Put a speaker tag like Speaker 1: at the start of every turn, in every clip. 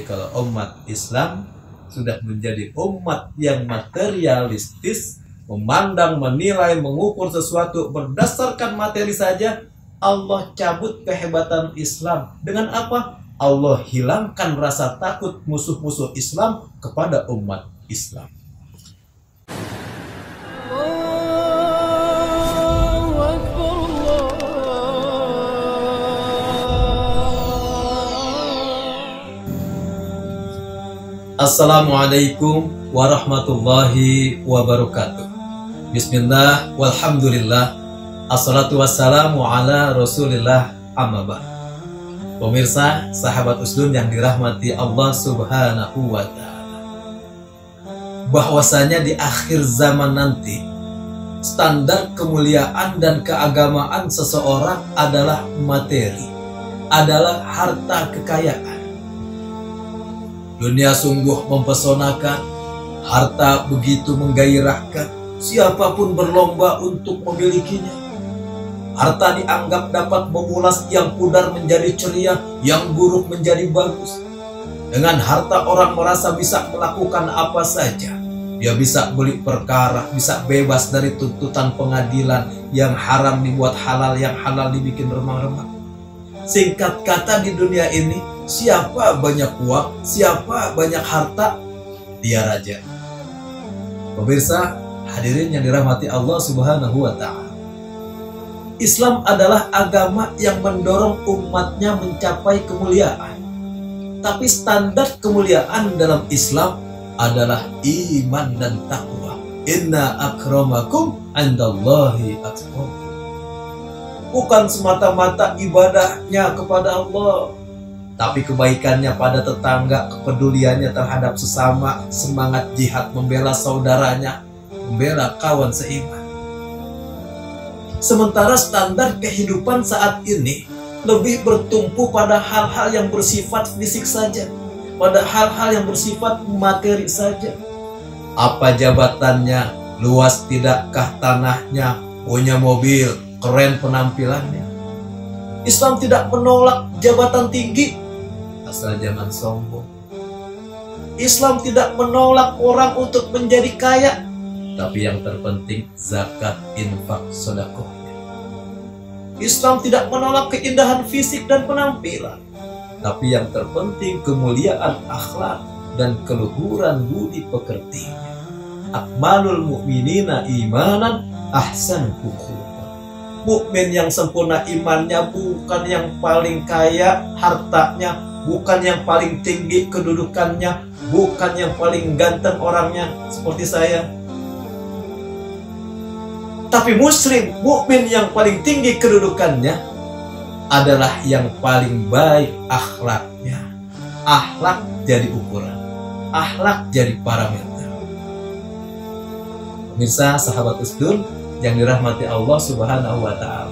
Speaker 1: Tapi kalau umat Islam sudah menjadi umat yang materialistis, memandang, menilai, mengukur sesuatu berdasarkan materi saja, Allah cabut kehebatan Islam. Dengan apa? Allah hilangkan rasa takut musuh-musuh Islam kepada umat Islam. Assalamualaikum warahmatullahi wabarakatuh. Bismillah, walhamdulillah, assalatu wassalamu ala rasulillah, amma ba'd. Pemirsa, sahabat Usdun yang dirahmati Allah subhanahu wa ta'ala, bahwasanya di akhir zaman nanti standar kemuliaan dan keagamaan seseorang adalah materi, adalah harta kekayaan. Dunia sungguh mempesonakan, harta begitu menggairahkan, siapapun berlomba untuk memilikinya. Harta dianggap dapat memulas yang pudar menjadi ceria, yang buruk menjadi bagus. Dengan harta orang merasa bisa melakukan apa saja. Dia bisa beli perkara, bisa bebas dari tuntutan pengadilan, yang haram dibuat halal, yang halal dibikin remang-remang. Singkat kata, di dunia ini siapa banyak uang, siapa banyak harta, dia raja. Pemirsa, hadirin yang dirahmati Allah subhanahu wa ta'ala, Islam adalah agama yang mendorong umatnya mencapai kemuliaan. Tapi standar kemuliaan dalam Islam adalah iman dan takwa. Inna akramakum indallahi atqakum. Bukan semata-mata ibadahnya kepada Allah, tapi kebaikannya pada tetangga, kepeduliannya terhadap sesama, semangat jihad membela saudaranya, membela kawan seiman. Sementara standar kehidupan saat ini lebih bertumpu pada hal-hal yang bersifat fisik saja, pada hal-hal yang bersifat materi saja. Apa jabatannya, luas tidakkah tanahnya, punya mobil, keren penampilannya. Islam tidak menolak jabatan tinggi, asal jangan sombong. Islam tidak menolak orang untuk menjadi kaya, tapi yang terpenting zakat, infak, sedekah. Islam tidak menolak keindahan fisik dan penampilan, tapi yang terpenting kemuliaan akhlak dan keluhuran budi pekertinya. Akmalul mu'minina imanan ahsanuhum khuluqan. Mukmin yang sempurna imannya bukan yang paling kaya hartanya, bukan yang paling tinggi kedudukannya, bukan yang paling ganteng orangnya seperti saya. Tapi muslim, mukmin yang paling tinggi kedudukannya adalah yang paling baik akhlaknya. Akhlak jadi ukuran, akhlak jadi parameter. Pemirsa, sahabat Usdun yang dirahmati Allah subhanahu wa ta'ala,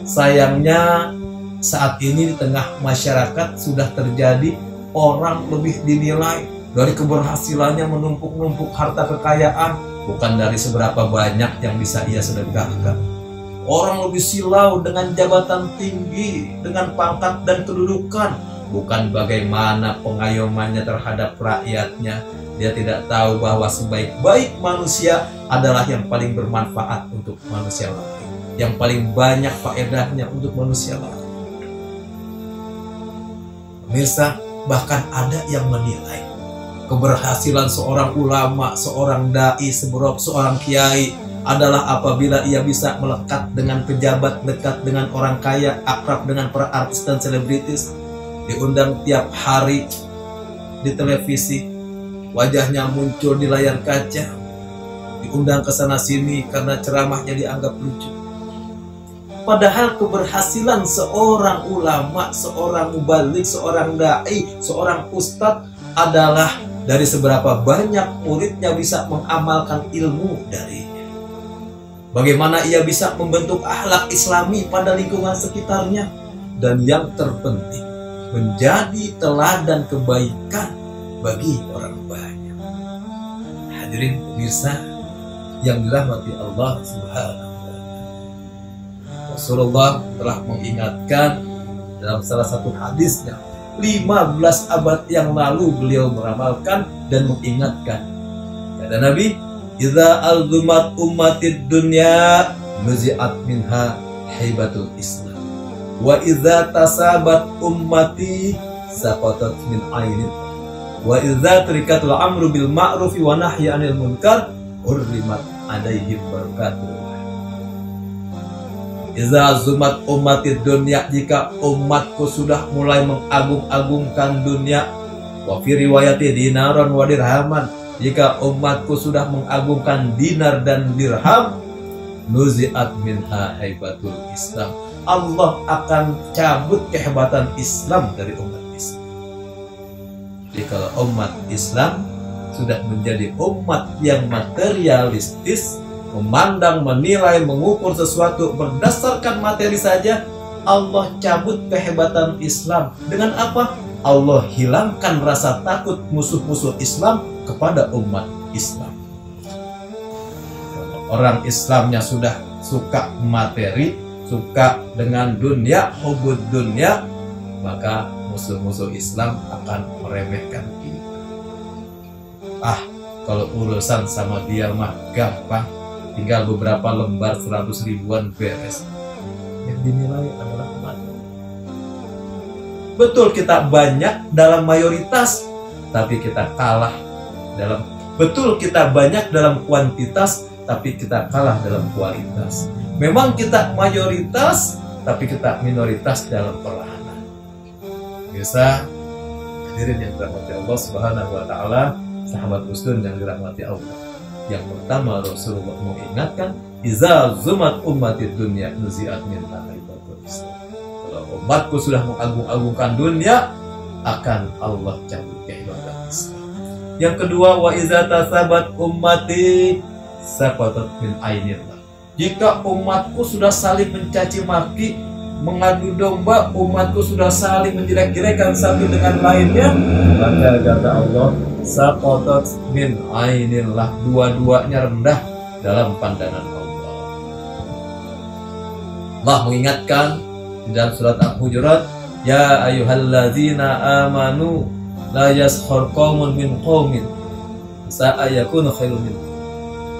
Speaker 1: sayangnya saat ini di tengah masyarakat sudah terjadi orang lebih dinilai dari keberhasilannya menumpuk-numpuk harta kekayaan, bukan dari seberapa banyak yang bisa ia sedekahkan. Orang lebih silau dengan jabatan tinggi, dengan pangkat dan kedudukan, bukan bagaimana pengayomannya terhadap rakyatnya. Dia tidak tahu bahwa sebaik-baik manusia adalah yang paling bermanfaat untuk manusia lain, yang paling banyak faedahnya untuk manusia lain. Pemirsa, bahkan ada yang menilai keberhasilan seorang ulama, seorang dai, seorang kiai adalah apabila ia bisa melekat dengan pejabat, dekat dengan orang kaya, akrab dengan para artis dan selebritis, diundang tiap hari di televisi, wajahnya muncul di layar kaca, diundang ke sana sini karena ceramahnya dianggap lucu. Padahal keberhasilan seorang ulama, seorang mubalik, seorang dai, seorang ustadz adalah dari seberapa banyak muridnya bisa mengamalkan ilmu darinya. Bagaimana ia bisa membentuk akhlak Islami pada lingkungan sekitarnya, dan yang terpenting menjadi teladan kebaikan bagi orang banyak. Hadirin pemirsa yang dirahmati Allah subhanahu wa ta'ala, Rasulullah telah mengingatkan dalam salah satu hadisnya 15 abad yang lalu beliau meramalkan dan mengingatkan. Kata Nabi, "Idza alzumat ummatid dunya nuzi'at minha haibatul Islam. Wa idza tasabat ummati saqatat min ainin. Wa idza tarikatul amru bil ma'rufi wa nahyi 'anil munkar hurrimat 'alaihim barakatuh." Iza zumat umatid dunya, jika umatku sudah mulai mengagung-agungkan dunia. Wa fi riwayati dinaran wa dirhaman, jika umatku sudah mengagungkan dinar dan dirham. Nuzi'at minha haibatul Islam, Allah akan cabut kehebatan Islam dari umat Islam. Jadi kalau umat Islam sudah menjadi umat yang materialistis, memandang, menilai, mengukur sesuatu berdasarkan materi saja, Allah cabut kehebatan Islam. Dengan apa? Allah hilangkan rasa takut musuh-musuh Islam kepada umat Islam. Orang Islamnya sudah suka materi, suka dengan dunia, hubud dunia, maka musuh-musuh Islam akan meremehkan kita. Kalau urusan sama dia mah gampang, tinggal beberapa lembar 100 ribuan beres. Yang dinilai adalah materi. Betul kita banyak dalam mayoritas, tapi kita kalah dalam. Betul kita banyak dalam kuantitas, tapi kita kalah dalam kualitas. Memang kita mayoritas, tapi kita minoritas dalam peranan. Bisa hadirin yang dirahmati Allah Subhanahu wa taala, sahabat Muslim yang dirahmati Allah. Yang pertama Rasulullah mengingatkan, iza zumat ummatid dunya nuzi'at min haibatul Islam. Kalau umatku sudah mengagung-agungkan dunia, akan Allah cabut kehebatan Islam. Yang kedua, wa iza tasabat ummati saqatat min ainillah. Jika umatku sudah saling mencaci maki, mengadu domba, umatku sudah saling menjelek-jelekan satu dengan lainnya, maka kata Allah, saqatat min ainillah, dua-duanya rendah dalam pandangan Allah. Allah mengingatkan di dalam surat Al-Hujurat, ya ayyuhalladzina amanu la yaskhar qaumun min qaumin sa'ayakunu khairun minkum.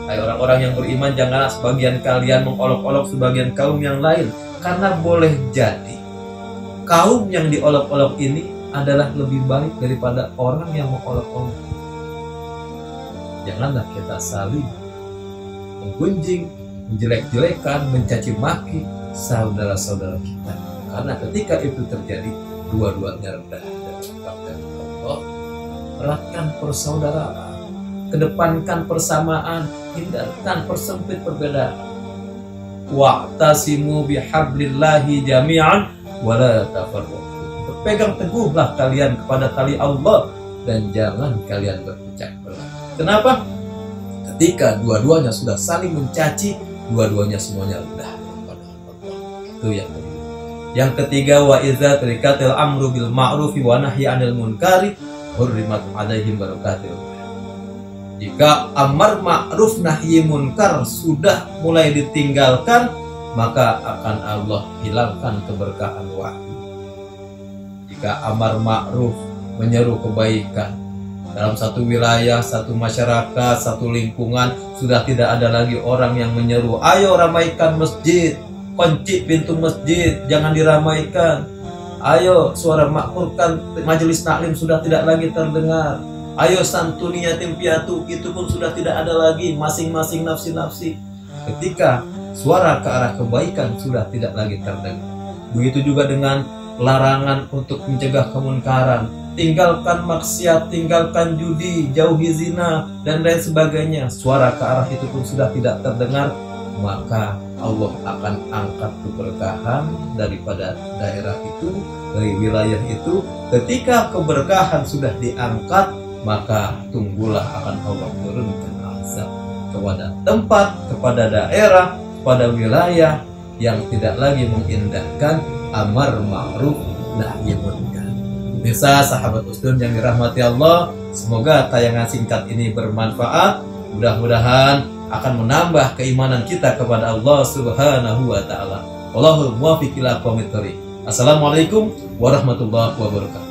Speaker 1: Hai orang-orang yang beriman, janganlah sebagian kalian mengolok-olok sebagian kaum yang lain, karena boleh jadi kaum yang diolok-olok ini adalah lebih baik daripada orang yang mengolok-olok. Janganlah kita saling menggunjing, menjelek-jelekan, mencaci maki saudara-saudara kita, karena ketika itu terjadi, dua-duanya rendah dan bahkan Allah. Eratkan persaudaraan, kedepankan persamaan, hindarkan persempit perbedaan. Wa'tasimu bihablillahi jami'an wala tafarraqu. Berpegang teguhlah kalian kepada tali Allah dan jangan kalian berpecah belah. Kenapa? Ketika dua-duanya sudah saling mencaci, dua-duanya semuanya rendah kepada Allah. Itu yang kedua. Yang ketiga, wa idza tarikatil amru bil ma'rufi wa nahyi 'anil munkari hurrimat 'alaihim barakatuh. Jika amar ma'ruf nahi munkar sudah mulai ditinggalkan, maka akan Allah hilangkan keberkahan wahyu. Jika amar ma'ruf menyeru kebaikan dalam satu wilayah, satu masyarakat, satu lingkungan, sudah tidak ada lagi orang yang menyeru, ayo ramaikan masjid, kunci pintu masjid, jangan diramaikan. Ayo suara makmurkan majelis taklim, sudah tidak lagi terdengar. Ayo santuni yatim piatu, itu pun sudah tidak ada lagi, masing-masing nafsi-nafsi. Ketika suara ke arah kebaikan sudah tidak lagi terdengar. Begitu juga dengan larangan untuk mencegah kemunkaran, tinggalkan maksiat, tinggalkan judi, jauhi zina dan lain sebagainya. Suara ke arah itu pun sudah tidak terdengar, maka Allah akan angkat keberkahan daripada daerah itu, dari wilayah itu. Ketika keberkahan sudah diangkat, maka tunggulah akan Allah turunkan azab kepada tempat, kepada daerah, kepada wilayah yang tidak lagi mengindahkan amar ma'ruf nahi munkar. Bisa sahabat Usdun yang dirahmati Allah, semoga tayangan singkat ini bermanfaat. Mudah-mudahan akan menambah keimanan kita kepada Allah Subhanahu wa taala. Wallahul muwaffiq ila aqwamit thoriq. Assalamualaikum warahmatullahi wabarakatuh.